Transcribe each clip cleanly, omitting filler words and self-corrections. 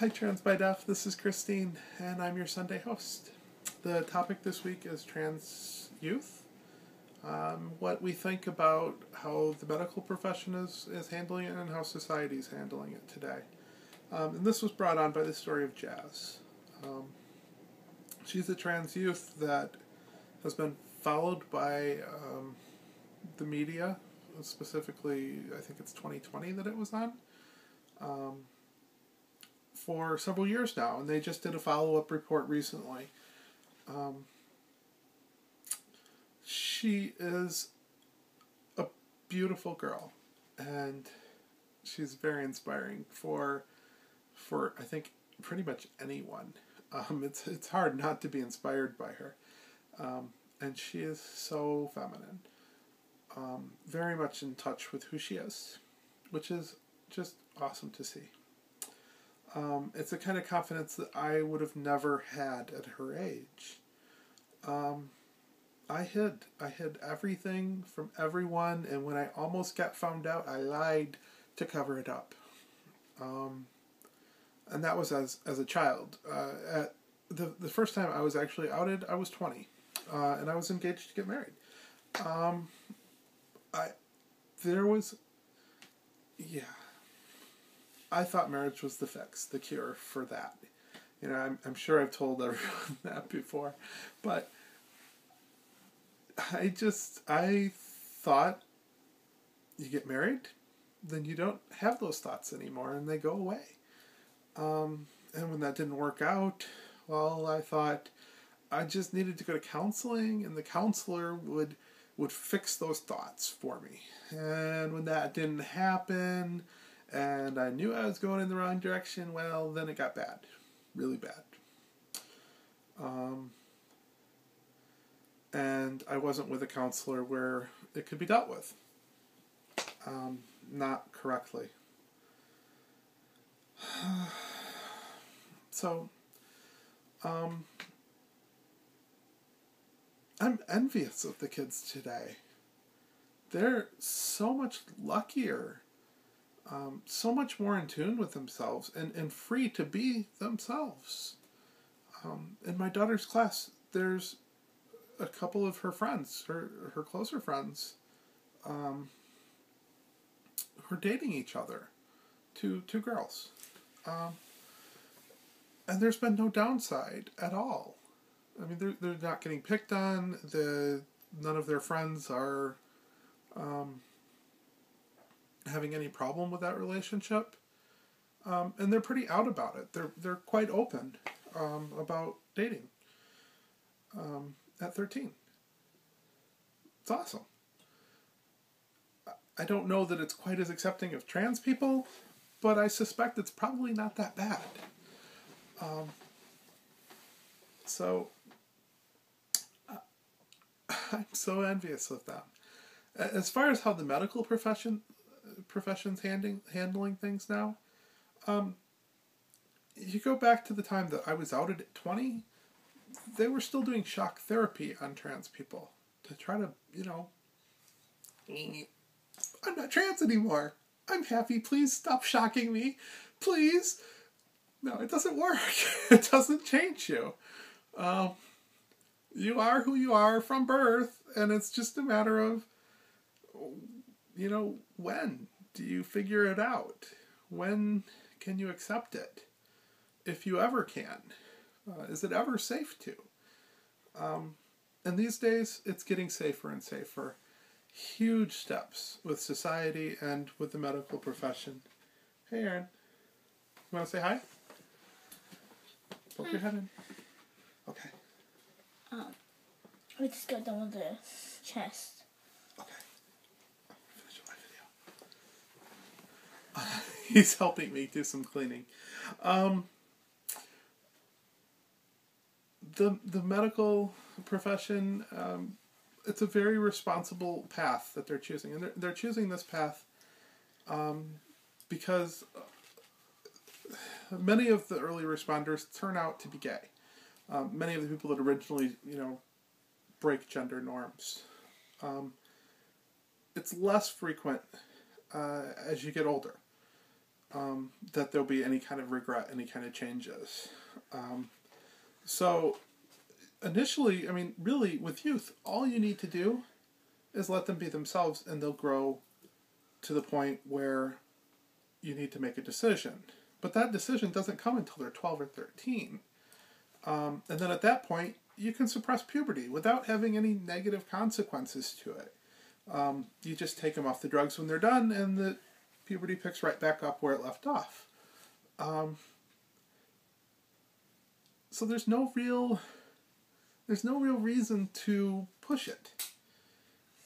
Hi TransByDef, this is Christine, and I'm your Sunday host. The topic this week is trans youth. What we think about how the medical profession is handling it and how society is handling it today. And this was brought on by the story of Jazz. She's a trans youth that has been followed by the media, specifically I think it's 2020 that it was on. For several years now, and they just did a follow-up report recently. She is a beautiful girl, and she's very inspiring for I think pretty much anyone. It's hard not to be inspired by her, and she is so feminine, very much in touch with who she is, which is just awesome to see. It's a kind of confidence that I would have never had at her age. I hid everything from everyone, and when I almost got found out, I lied to cover it up. And that was as a child. At the first time I was actually outed, I was 20, and I was engaged to get married. I thought marriage was the fix, the cure for that. You know, I'm sure I've told everyone that before, but I thought you get married, then you don't have those thoughts anymore, and they go away. And when that didn't work out, well, I thought I just needed to go to counseling, and the counselor would fix those thoughts for me. And when that didn't happen, and I knew I was going in the wrong direction, well, then it got bad. Really bad. And I wasn't with a counselor where it could be dealt with. Not correctly. So, I'm envious of the kids today. They're so much luckier. So much more in tune with themselves and free to be themselves. In my daughter's class, there's a couple of her friends, her closer friends, who are dating each other, two girls. And there's been no downside at all. I mean, they're not getting picked on. None of their friends are having any problem with that relationship, and they're pretty out about it. They're quite open about dating at 13. It's awesome. I don't know that it's quite as accepting of trans people, but I suspect it's probably not that bad. So I'm so envious of them. As far as how the medical profession's handling things now, you go back to the time that I was outed at 20, they were still doing shock therapy on trans people to try to, I'm not trans anymore. I'm happy. Please stop shocking me. Please. No, it doesn't work. It doesn't change you. You are who you are from birth, and it's just a matter of, when do you figure it out? When can you accept it? If you ever can. Is it ever safe to? And these days, it's getting safer and safer. Huge steps with society and with the medical profession. Hey, Erin. You want to say hi? Poke your head in. Okay. We just go down with the chest. Okay. Finish my video. He's helping me do some cleaning. The medical profession, it's a very responsible path that they're choosing. And they're choosing this path because many of the early responders turn out to be gay. Many of the people that originally, break gender norms. It's less frequent as you get older. that there'll be any kind of regret, any kind of changes. So initially, I mean, really, with youth, all you need to do is let them be themselves, and they'll grow to the point where you need to make a decision. But that decision doesn't come until they're 12 or 13. And then at that point, you can suppress puberty without having any negative consequences to it. You just take them off the drugs when they're done, and the puberty picks right back up where it left off. So there's no real reason to push it.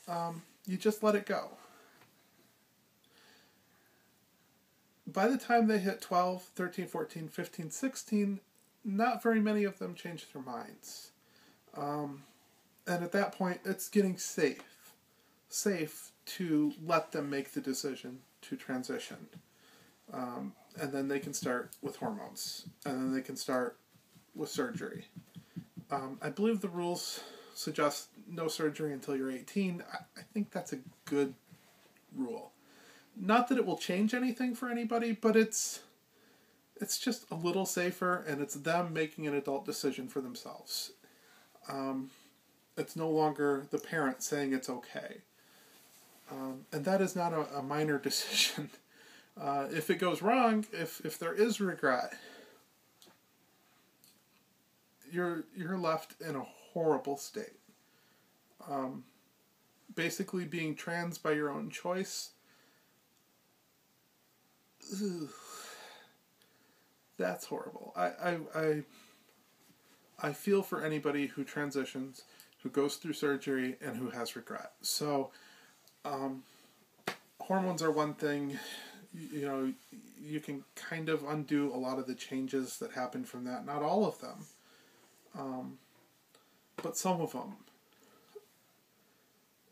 You just let it go. By the time they hit 12, 13, 14, 15, 16, not very many of them change their minds. And at that point, it's getting safe to let them make the decision to transition. And then they can start with hormones. And then they can start with surgery. I believe the rules suggest no surgery until you're 18. I think that's a good rule. Not that it will change anything for anybody, but it's just a little safer, and it's them making an adult decision for themselves. It's no longer the parent saying it's okay. And that is not a minor decision. If it goes wrong, if there is regret, you're left in a horrible state. Basically being trans by your own choice, that's horrible. I feel for anybody who transitions, who goes through surgery, and who has regret. So, hormones are one thing. You know, you can kind of undo a lot of the changes that happen from that. Not all of them, but some of them.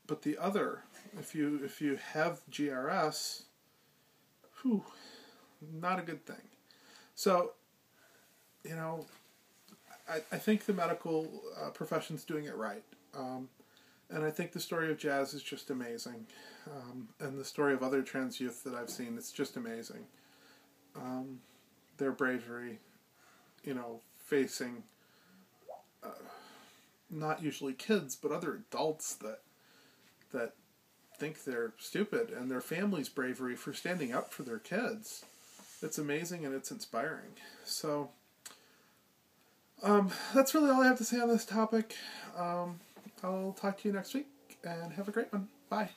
But the other, if you have GRS, not a good thing. So, you know, I think the medical profession's doing it right. And I think the story of Jazz is just amazing. And the story of other trans youth that I've seen, it's just amazing. Their bravery, you know, facing not usually kids, but other adults that think they're stupid, and their family's bravery for standing up for their kids. It's amazing and it's inspiring. So, that's really all I have to say on this topic. I'll talk to you next week, and have a great one. Bye.